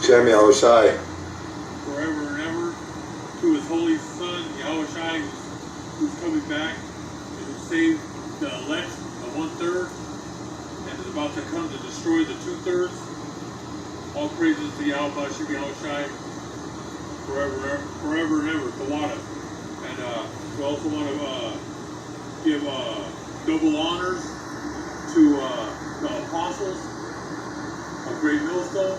Shem Yahushai. Forever and ever, to his holy son, Yahushai, who's coming back and who saved the elect, the 1/3, and is about to come to destroy the 2/3. All praises to Yahweh Shem Yahushai, forever and ever, Kawada. And we also want to give double honors to the apostles of Great Millstone,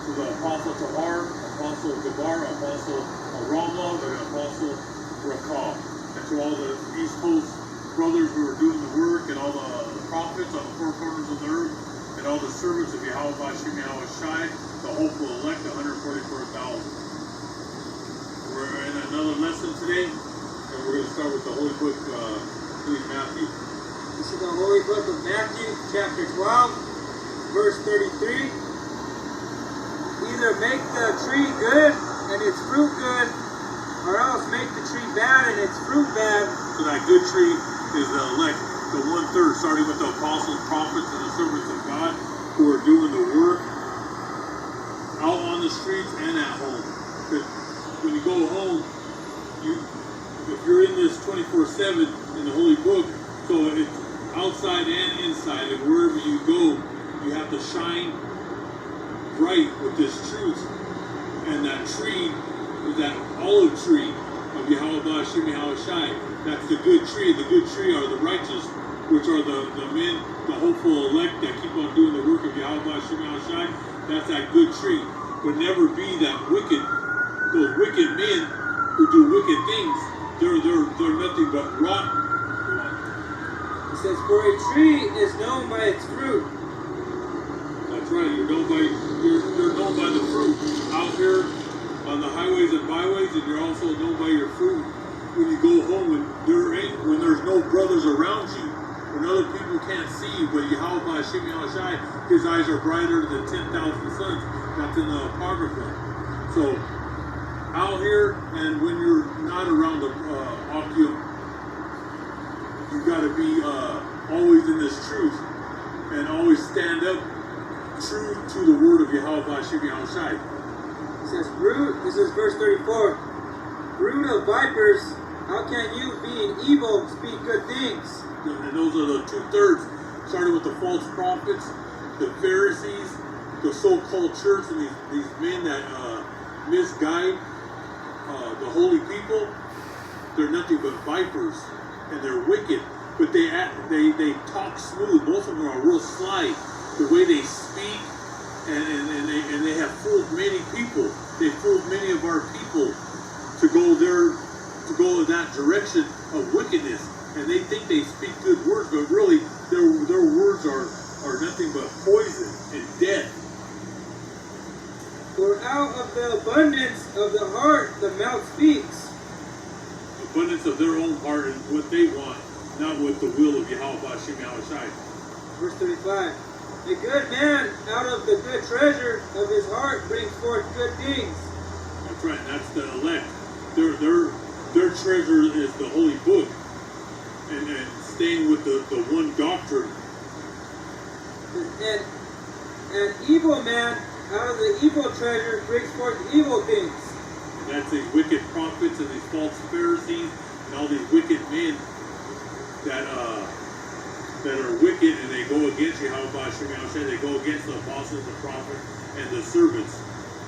to the Apostle Tahar, Apostle Gabar, Apostle Ramla, and Apostle Rakal. And to all the East Coast brothers who are doing the work, and all the prophets on the four corners of the earth, and all the servants of Yahweh Shem Yahushai, the hopeful elect, 144,000. We're in another lesson today, and we're going to start with the Holy Book, Matthew. This is the Holy Book of Matthew, chapter 12, verse 33. Either make the tree good and its fruit good, or else make the tree bad and its fruit bad. So that good tree is the elect, the 1/3, starting with the apostles, prophets, and the servants of God who are doing the work out on the streets and at home. Because when you go home, if you're in this 24/7 in the Holy Book, so it's outside and inside, and wherever you go, you have to shine bright with this truth. And that tree is that olive tree of Yahweh Shem Yahushai. That's the good tree. The good tree are the righteous, which are the men, the hopeful elect that keep on doing the work of Yahweh Shem Yahushai. That's that good tree. But never be that wicked, those wicked men who do wicked things. They're nothing but rot. It says, for a tree is known by its fruit. That's right. You're known by the fruit out here on the highways and byways, and you're also known by your fruit when you go home. When there's no brothers around you, when other people can't see you, but Yahweh Shem Yahushai, his eyes are brighter than 10,000 suns. That's in the Apocrypha. So out here, and when you're not around the Akim, you got to be always in this truth and always stand up true to the word of Yahweh Shem Yahushai. It says, this is verse 34. Brood of vipers, how can you, being evil, speak good things? And those are the 2/3, starting with the false prophets, the Pharisees, the so-called church, and these men that misguide the holy people. They're nothing but vipers, and they're wicked. But they talk smooth. Most of them are real sly. The way they speak, and they have fooled many people. They fooled many of our people to go in that direction of wickedness. And they think they speak good words, but really their words are nothing but poison and death. For out of the abundance of the heart the mouth speaks. Abundance of their own heart and what they want, not with the will of Yahweh Shem Yahushai. Verse 35. A good man out of the good treasure of his heart brings forth good things. That's right, that's the elect. Their treasure is the Holy Book, and staying with the one doctrine. And an evil man out of the evil treasure brings forth evil things. And that's these wicked prophets and these false Pharisees and all these wicked men that that are wicked and they go against Yahweh Hashem Yahushua, they go against the apostles, the prophets, and the servants.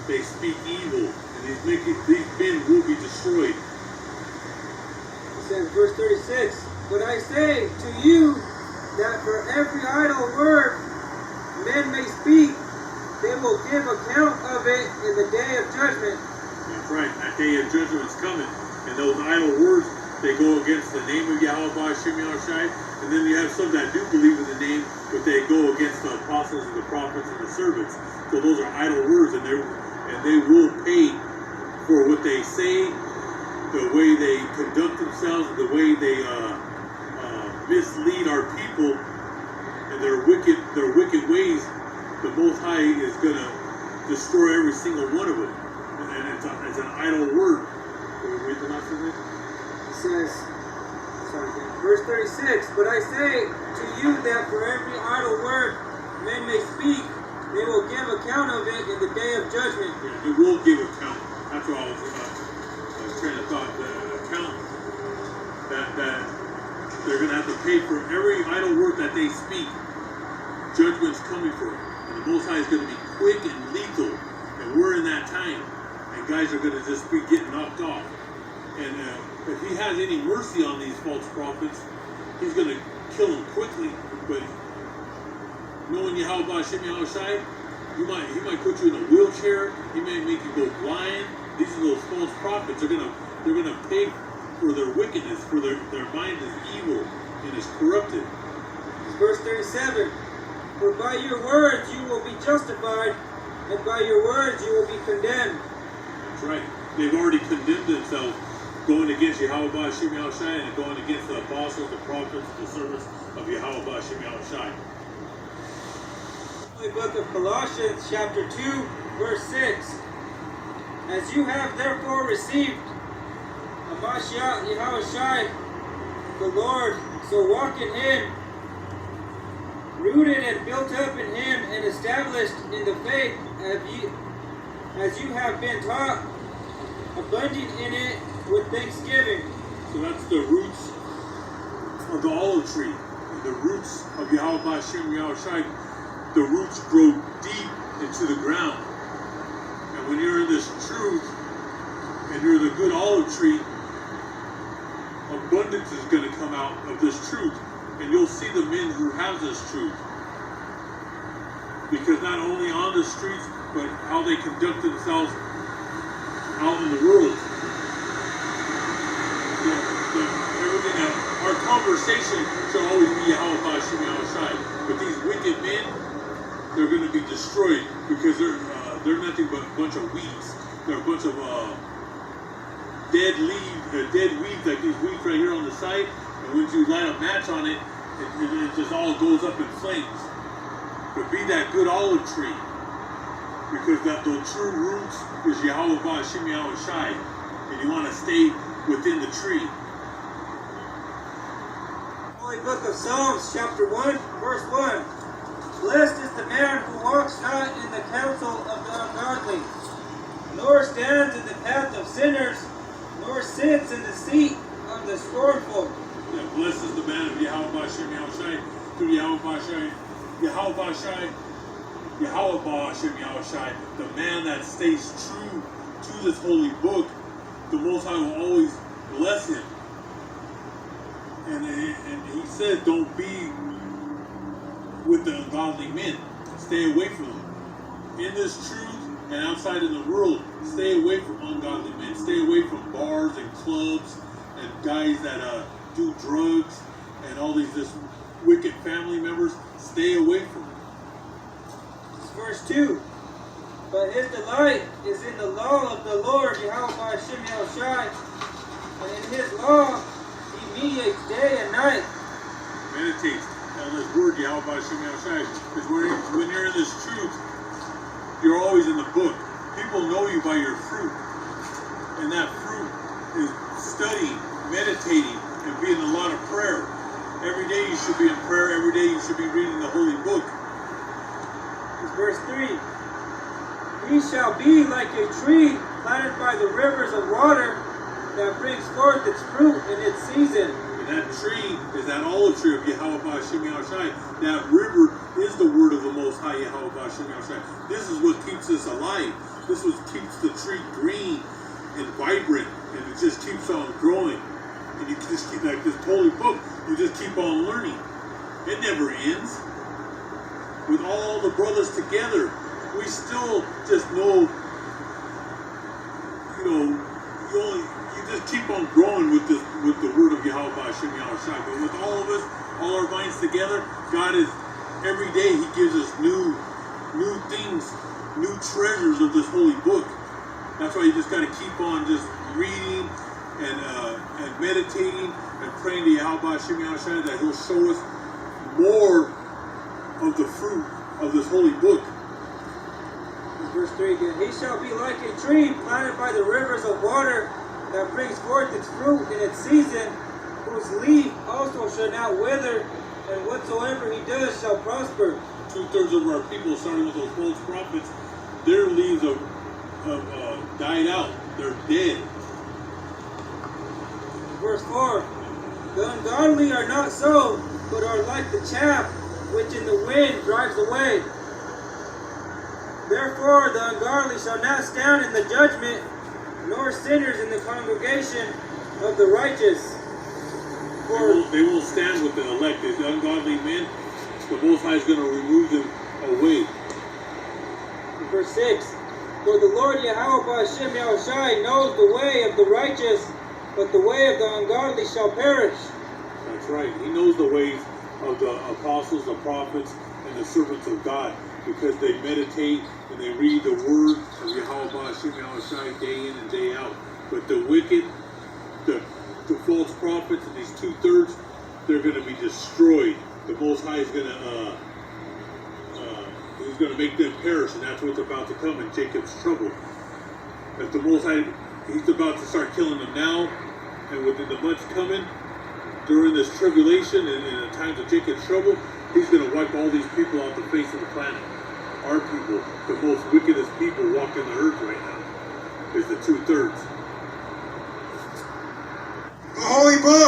They speak evil, and these men will be destroyed. It says, verse 36, but I say to you that for every idle word men may speak, they will give account of it in the day of judgment. That's right, that day of judgment is coming. And those idle words, they go against the name of Yahweh Hashem Yahushua. And then you have some that do believe in the name, but they go against the apostles and the prophets and the servants. So those are idle words, and they will pay for what they say, the way they conduct themselves, the way they mislead our people, and their wicked ways. The Most High is going to destroy every single one of them. And it's an idle word. Can we read the last of it? It says, verse 36, but I say to you that for every idle word men may speak, they will give account of it in the day of judgment. Yeah, they will give account. That's what I was trying to thought. The account that they're going to have to pay for every idle word that they speak. Judgment's coming for them. And the Most High is going to be quick and lethal. And we're in that time. And guys are going to just be getting knocked off. And if he has any mercy on these false prophets, he's going to kill them quickly. But knowing Yahweh Hashem Yahushua, he might put you in a wheelchair. He may make you go blind. These are those false prophets. They're gonna pay for their wickedness, for their mind is evil and is corrupted. Verse 37. For by your words you will be justified, and by your words you will be condemned. That's right. They've already condemned themselves, going against Yahweh Hashem Yahushua and going against the apostles, the prophets, the servants of Yahweh Hashem Yahushua. The book of Colossians, chapter 2, verse 6. As you have therefore received a Mashiach Yahushua, the Lord, so walk in him, rooted and built up in him and established in the faith as you have been taught, abounding in it with thanksgiving. So that's the roots of the olive tree. The roots of Yahweh Hashem Yahushua, the roots grow deep into the ground. And when you're in this truth and you're the good olive tree, abundance is going to come out of this truth. And you'll see the men who have this truth. Because not only on the streets, but how they conduct themselves out in the world. Everything, our conversation should always be Yahweh Hashem Yahushua. But these wicked men, they're going to be destroyed because they're nothing but a bunch of weeds. They're a bunch of dead weeds, like these weeds right here on the side. And once you light a match on it, it just all goes up in flames. But be that good olive tree, because the true roots is Yahweh Hashem Yahushua, and you want to stay within the tree. Holy Book of Psalms, chapter 1, verse 1. Blessed is the man who walks not in the counsel of the ungodly, nor stands in the path of sinners, nor sits in the seat of the scornful. Yeah, blessed is the man of Yahweh Hashem Yahushua, through Yahweh Hashem Yahushua, the man that stays true to this holy book. The Most High will always bless him. And he says, don't be with the ungodly men. Stay away from them. In this truth and outside in the world, stay away from ungodly men. Stay away from bars and clubs and guys that do drugs and all these just wicked family members. Stay away from them. Verse 2. But his delight is in the law of the Lord, Yahweh Hashem Yahushua, and in his law he mediates day and night. Meditate on this word, Yahweh Hashem Yahushua. Because when you're in this truth, you're always in the book. People know you by your fruit. And that fruit is studying, meditating, and being a lot of prayer. Every day you should be in prayer. Every day you should be reading the holy book. Verse 3. He shall be like a tree planted by the rivers of water that brings forth its fruit in its season. And that tree is that olive tree of Yahweh Ba'Shem Yahushai. That river is the word of the Most High Yahweh Ba'Shem Yahushai. This is what keeps us alive. This is what keeps the tree green and vibrant, and it just keeps on growing. And you just keep, like this holy book, you just keep on learning. It never ends. With all the brothers together, we still just know, you just keep on growing with the word of Yahweh Ba'Shem Yahushai. But with all of us, all our minds together, God is, every day He gives us new things, new treasures of this holy book. That's why you just got to keep on just reading and meditating and praying to Yahweh Ba'Shem Yahushai that He'll show us more of the fruit of this holy book. Verse 3 again. He shall be like a tree planted by the rivers of water that brings forth its fruit in its season, whose leaf also shall not wither, and whatsoever he does shall prosper. 2/3 of our people, starting with those false prophets, their leaves have died out. They're dead. Verse 4. The ungodly are not so, but are like the chaff which in the wind drives away. Therefore the ungodly shall not stand in the judgment, nor sinners in the congregation of the righteous. For they won't stand with the elect. The ungodly men, the Most High is going to remove them away. Verse 6. For the Lord Yahweh Ba'Shem Yahushai knows the way of the righteous, but the way of the ungodly shall perish. That's right. He knows the ways of the apostles, the prophets, and the servants of God, because they meditate and they read the word of Yahweh Ba'Shem Yahushai day in and day out. But the wicked, the false prophets, and these 2/3, they're going to be destroyed. The Most High is going to He's going to make them perish, and that's what's about to come in Jacob's trouble. If the Most High, He's about to start killing them now, and within the months coming, during this tribulation and in the times of Jacob's trouble, He's going to wipe all these people off the face of the planet. Our people, the most wickedest people walking the earth right now, is the 2/3. The holy book.